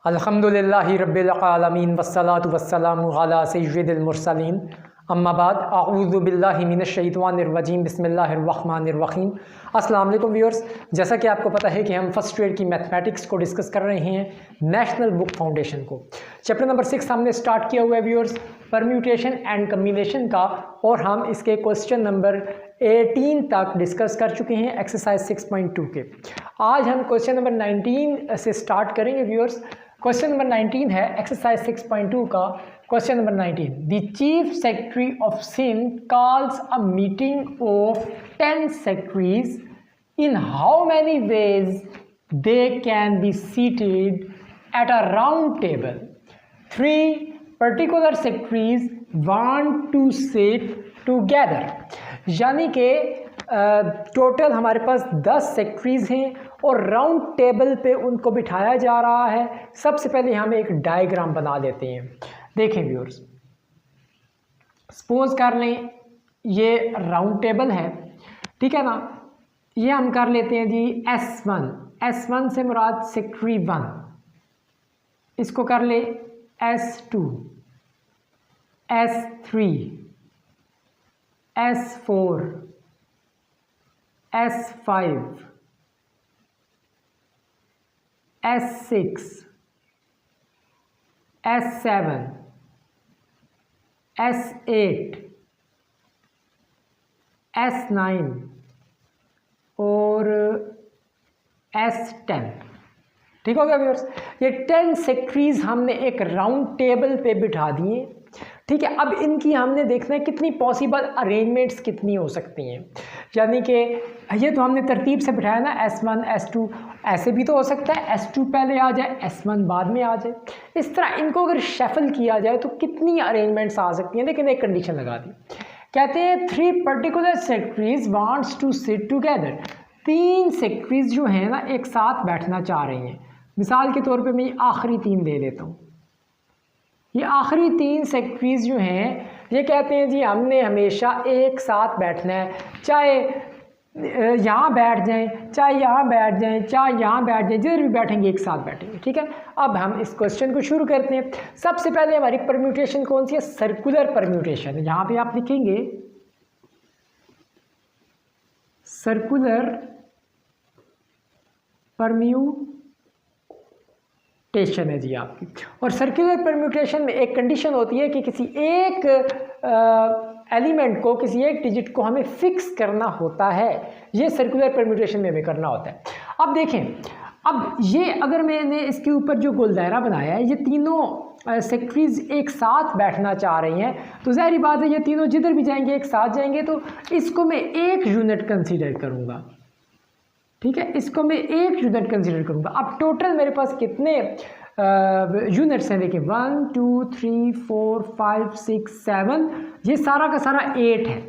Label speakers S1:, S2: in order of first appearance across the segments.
S1: अल्हम्दुलिल्लाहि रब्बिल आलमीन वस्सलातु वस्सलामु अला सय्यिदिल मुरसलीन अम्मा बाद अऊज़ु बिल्लाहि मिनश शैतानिर रजीम बिस्मिल्लाहिर रहमानिर रहीम। अस्सलाम वालेकुम व्यूअर्स, जैसा कि आपको पता है कि हम फर्स्ट ईयर की मैथमेटिक्स को डिस्कस कर रहे हैं नेशनल बुक फाउंडेशन को। चैप्टर नंबर 6 हमने स्टार्ट किया हुआ है व्यूअर्स, परम्यूटेशन एंड कम्बिनेशन का, और हम इसके क्वेश्चन नंबर 18 तक डिस्कस कर चुके हैं एक्सरसाइज 6.2 के। आज हम क्वेश्चन नंबर 19 से स्टार्ट करेंगे व्यूअर्स। क्वेश्चन नंबर 19 है एक्सरसाइज 6.2 का। Question number 19, the chief secretary of Sindh calls a meeting of 10 secretaries in how many ways they can be seated at a round table. 3 particular secretaries want to sit together. यानी कि total हमारे पास 10 secretaries हैं और round table पे उनको बिठाया जा रहा है। सबसे पहले हम एक डायग्राम बना लेते हैं। देखें व्यूअर्स, सपोज कर लें ये राउंड टेबल है, ठीक है ना। ये हम कर लेते हैं जी S1 से मुराद सेक्रेटरी 1, इसको कर ले S2, S3, S4, S5, S6, S7, S8, S9 और S10। ठीक हो गया व्यूअर्स, ये 10 सेक्रेटरीज हमने एक राउंड टेबल पे बिठा दिए। ठीक है, अब इनकी हमने देखना है कितनी पॉसिबल अरेंजमेंट्स कितनी हो सकती हैं। यानी कि ये तो हमने तरतीब से बिठाया ना, S1 S2, ऐसे भी तो हो सकता है S2 पहले आ जाए S1 बाद में आ जाए। इस तरह इनको अगर शफल किया जाए तो कितनी अरेंजमेंट्स आ सकती हैं। लेकिन एक कंडीशन लगा दी, कहते हैं 3 particular secretaries wants to sit together. 3 secretaries जो हैं ना एक साथ बैठना चाह रही हैं। मिसाल के तौर पे मैं आखिरी 3 ले लेता हूँ। ये आखिरी 3 सेक्रेटरीज जो हैं ये कहते हैं जी हमने हमेशा एक साथ बैठना है, चाहे यहाँ बैठ जाएं, चाहे यहाँ बैठ जाएं, चाहे यहाँ बैठ जाएं, जिधर भी बैठेंगे एक साथ बैठेंगे। ठीक है, अब हम इस क्वेश्चन को शुरू करते हैं। सबसे पहले हमारी परम्यूटेशन कौन सी है? सर्कुलर परम्यूटेशन है। यहाँ पे आप लिखेंगे सर्कुलर परम्यूटेशन है जी आपकी। और सर्कुलर परम्यूटेशन में एक कंडीशन होती है कि किसी एक एलिमेंट को, किसी एक डिजिट को हमें फिक्स करना होता है। ये सर्कुलर परम्यूटेशन में हमें करना होता है। अब देखें, अब ये अगर मैंने इसके ऊपर जो गोल दायरा बनाया है, ये तीनों सेक्रेटरीज एक साथ बैठना चाह रही हैं, तो ज़ाहिर बात है ये तीनों जिधर भी जाएंगे एक साथ जाएंगे, तो इसको मैं एक यूनिट कंसीडर करूँगा। ठीक है, इसको मैं एक यूनिट कंसीडर करूँगा। अब टोटल मेरे पास कितने यूनिट्स हैं? देखिए 1 2 3 4 5 6 7, ये सारा का सारा 8 है।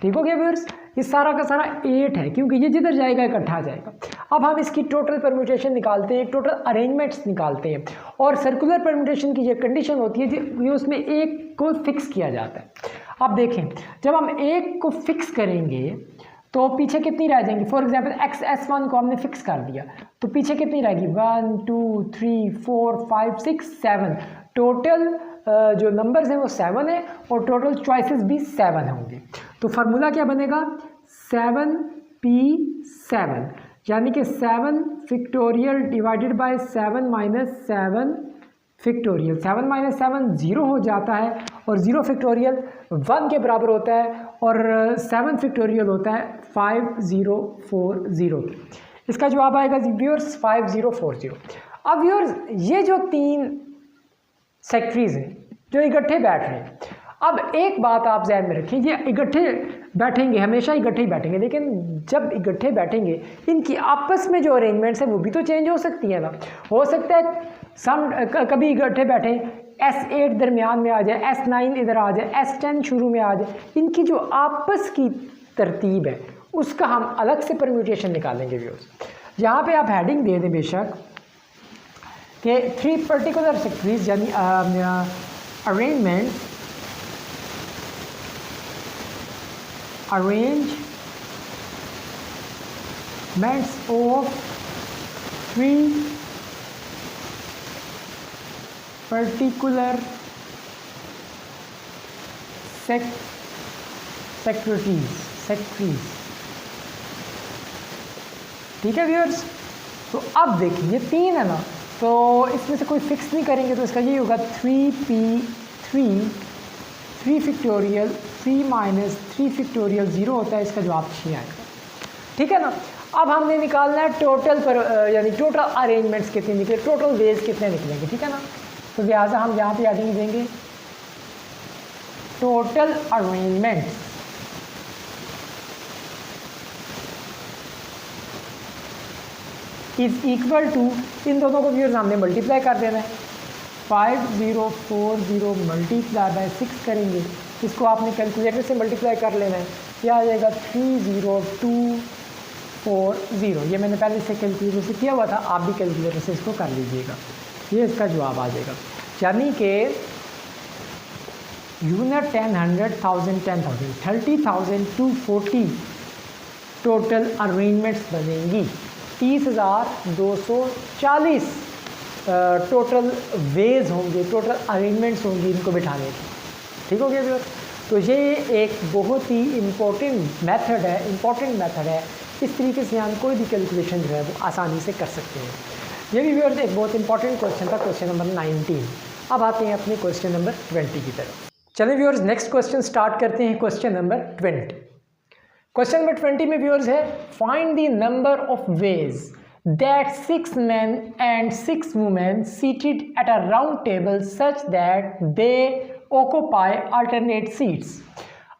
S1: ठीक हो गया व्यूअर्स, ये सारा का सारा 8 है, क्योंकि ये जिधर जाएगा इकट्ठा जाएगा। अब हम इसकी टोटल परम्यूटेशन निकालते हैं, टोटल अरेंजमेंट्स निकालते हैं। और सर्कुलर परम्यूटेशन की ये कंडीशन होती है कि उसमें एक को फिक्स किया जाता है। अब देखें, जब हम एक को फिक्स करेंगे तो पीछे कितनी रह जाएंगी? फॉर एग्जाम्पल S1 को हमने फिक्स कर दिया तो पीछे कितनी रहेगी? 1 2 3 4 5 6 7। टोटल जो नंबर्स हैं वो 7 है और टोटल चॉइसेस भी 7 होंगे। तो फार्मूला क्या बनेगा? 7P7, यानी कि 7 factorial divided by 7 minus 7 factorial. 7 minus 7 0 हो जाता है और 0 फैक्टोरियल 1 के बराबर होता है और 7 फैक्टोरियल होता है 5040। इसका जवाब आएगा व्यूअर्स 5040। अब व्यूअर्स ये जो 3 सेक्रेटरीज हैं जो इकट्ठे बैठ रहे हैं, अब एक बात आप ध्यान में रखें, ये इकट्ठे बैठेंगे, हमेशा इकट्ठे ही बैठेंगे, लेकिन जब इकट्ठे बैठेंगे इनकी आपस में जो अरेंजमेंट्स है वो भी तो चेंज हो सकती है ना। हो सकता है कभी इकट्ठे बैठे S8 दरमियान में आ जाए, S9 इधर आ जाए, S10 शुरू में आ जाए। इनकी जो आपस की तरतीब है उसका हम अलग से परम्यूटेशन निकालेंगे व्यूअर्स। यहाँ पे आप हेडिंग दे दें बेशक कि 3 पर्टिकुलर सेक्रेटरीज, यानी अरेंजमेंट्स ऑफ 3 पर्टिकुलर सेक्रेटरीज। ठीक है व्यूअर्स, तो अब देखिए ये 3 है ना, तो इसमें से कोई फिक्स नहीं करेंगे तो इसका ये होगा 3p3 3 फैक्टोरियल 3 माइनस 3 फैक्टोरियल 0 होता है, इसका जवाब 6 आएगा। ठीक है ना। अब हमने निकालना है टोटल पर यानी टोटल अरेंजमेंट्स कितने निकले, टोटल वेज कितने निकलेंगे। ठीक है ना, तो लिहाजा हम यहाँ पे एडिंग देंगे total arrangements is equal to, इन दोनों को व्यूअर्स हमने मल्टीप्लाई कर देना है, 5040 मल्टीप्लाई बाय 6 करेंगे, इसको आपने कैलकुलेटर से मल्टीप्लाई कर लेना है, यह आ जाएगा 30240। ये मैंने पहले से कैलकुलेटर से किया हुआ था, आप भी कैलकुलेटर से इसको कर लीजिएगा, ये इसका जवाब आ जाएगा। यानी कि यूनिट 10, 100,000, 10,000, 30,000 to 40 टोटल अरेंजमेंट्स बनेंगी, 30,240 टोटल वेज होंगे, टोटल अरेंजमेंट्स होंगी इनको बिठाने की। ठीक हो गया व्यूअर्स, तो ये एक बहुत ही इम्पोर्टेंट मेथड है, इस तरीके से हम कोई भी कैलकुलेशन जो है वो आसानी से कर सकते हैं। ये भी व्यूअर्स एक बहुत इंपॉर्टेंट क्वेश्चन था, क्वेश्चन नंबर 19। अब आते हैं अपने क्वेश्चन नंबर 20 की तरफ। चलिए व्यूअर्स नेक्स्ट क्वेश्चन स्टार्ट करते हैं, क्वेश्चन नंबर 20। क्वेश्चन नंबर 20 में व्यूअर्स है, find the number of ways that 6 men and 6 women seated at a round table such that they occupy alternate seats।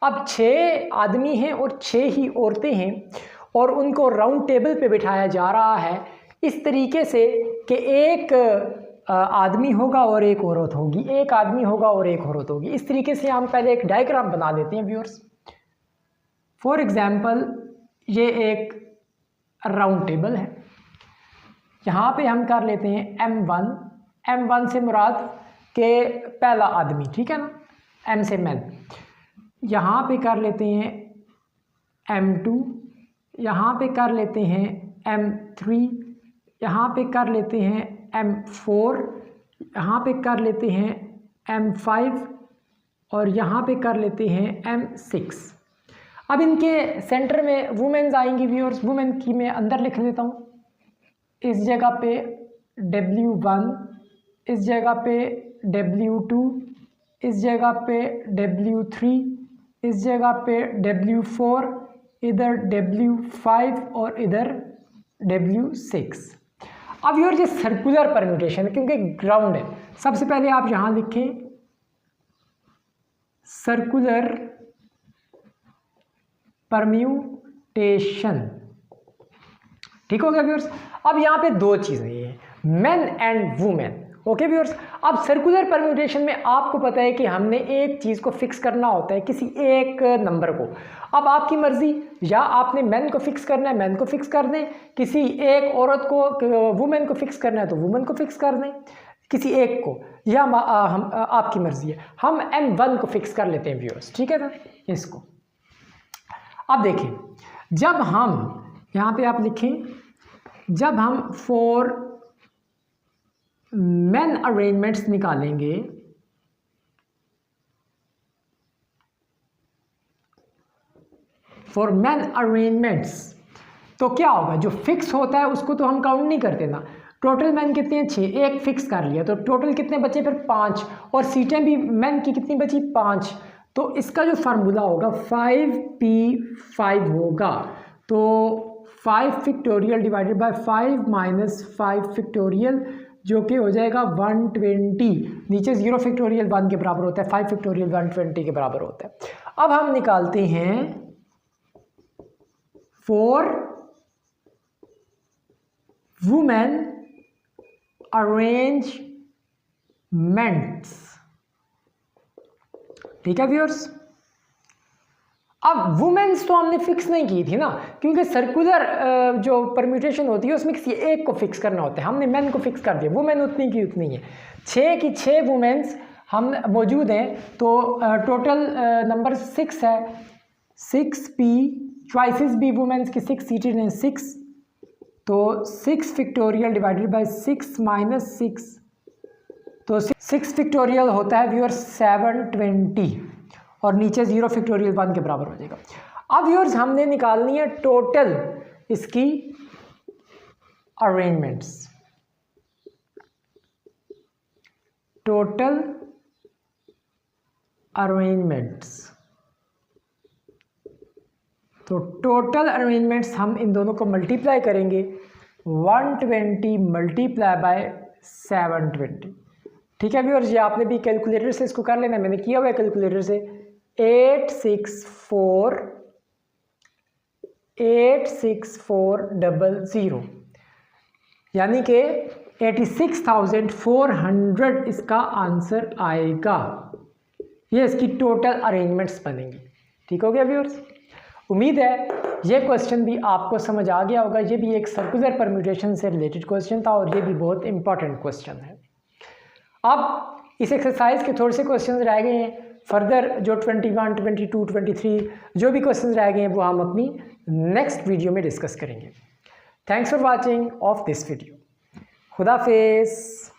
S1: अब 6 आदमी हैं और 6 ही औरतें हैं और उनको राउंड टेबल पे बिठाया जा रहा है इस तरीके से कि एक आदमी होगा और एक औरत होगी, एक आदमी होगा और एक औरत होगी। इस तरीके से हम पहले एक डायग्राम बना लेते हैं व्यूअर्स। फॉर एग्जाम्पल ये एक राउंड टेबल है, यहाँ पे हम कर लेते हैं M1 से मुराद के पहला आदमी, ठीक है ना, M से मैन। यहाँ पे कर लेते हैं M2, यहाँ पे कर लेते हैं M3, यहाँ पे कर लेते हैं M4, यहाँ पे कर लेते हैं M5 और यहाँ पे कर लेते हैं M6। अब इनके सेंटर में वुमेन्स आएंगी व्यूअर्स, वुमेन की मैं अंदर लिख देता हूँ, इस जगह पे W1, इस जगह पे W2, इस जगह पे W3, इस जगह पे W4, इधर W5 और इधर W6। अब यार ये सर्कुलर परम्यूटेशन है क्योंकि ग्राउंड है। सबसे पहले आप यहाँ लिखें सर्कुलर परम्यूटेशन। ठीक हो गया व्यूअर्स। अब यहाँ पे दो चीज़ें हैं, main and women. Okay viewers, अब सर्कुलर परम्यूटेशन में आपको पता है कि हमने एक चीज़ को फिक्स करना होता है, किसी एक नंबर को। अब आपकी मर्जी, या आपने मैन को फिक्स करना है, मैन को फिक्स कर दें, किसी एक औरत को वुमेन को फिक्स करना है तो वुमेन को फिक्स कर दें, किसी एक को, या हम आपकी मर्जी है। हम M1 को फिक्स कर लेते हैं व्यूअर्स, ठीक है ना, इसको। अब देखें, जब हम यहाँ पे आप लिखें, जब हम फॉर मेन अरेंजमेंट्स निकालेंगे, फॉर मेन अरेंजमेंट्स, तो क्या होगा, जो फिक्स होता है उसको तो हम काउंट नहीं करते ना। टोटल मैन कितने हैं, 6, एक फिक्स कर लिया तो टोटल कितने बचे फिर 5, और सीटें भी मैन की कितनी बची 5। तो इसका जो फार्मूला होगा 5p5 होगा, तो 5 factorial divided by 5 minus 5 factorial, जो कि हो जाएगा 120। नीचे 0 फैक्टोरियल 1 के बराबर होता है, 5 फैक्टोरियल 120 के बराबर होता है। अब हम निकालते हैं फॉर वुमेन अरेंजमेंट्स। ठीक है व्यूअर्स। अब वुमेन्स तो हमने फिक्स नहीं की थी ना, क्योंकि सर्कुलर जो परम्यूटेशन होती है उसमें किसी एक को फिक्स करना होता है। हमने मैन को फिक्स कर दिया, वुमेन उतनी की उतनी है, 6 की 6 वुमेन्स हम मौजूद हैं, तो टोटल नंबर 6 है। 6p चॉइसेस भी वुमेन्स की 6 सीटेड हैं 6, तो 6 फैक्टोरियल डिवाइडेड बाय 6 माइनस 6, तो तो 6 फैक्टोरियल होता है व्यूअर्स 720 और नीचे 0 फैक्टोरियल 1 के बराबर हो जाएगा। अब व्यूअर्स हमने निकालनी है टोटल इसकी अरेंजमेंट्स, टोटल अरेंजमेंट्स। तो टोटल अरेंजमेंट्स हम इन दोनों को मल्टीप्लाई करेंगे, 120 मल्टीप्लाई बाय 720। ठीक है व्यूअर्स, ये आपने भी कैलकुलेटर से इसको कर लेना, मैंने किया हुआ है कैलकुलेटर से। 86400 यानी कि 86,400 इसका आंसर आएगा। ये इसकी टोटल अरेंजमेंट्स बनेंगी। ठीक हो गया व्यूअर्स, उम्मीद है ये क्वेश्चन भी आपको समझ आ गया होगा। ये भी एक सर्कुलर परम्यूटेशन से रिलेटेड क्वेश्चन था और ये भी बहुत इंपॉर्टेंट क्वेश्चन है। अब इस एक्सरसाइज के थोड़े से क्वेश्चन रह गए हैं, फर्दर जो 21, 22, 23 जो भी क्वेश्चन रह गए हैं वो हम अपनी नेक्स्ट वीडियो में डिस्कस करेंगे। Thanks for watching of this video. खुदा हाफिज़।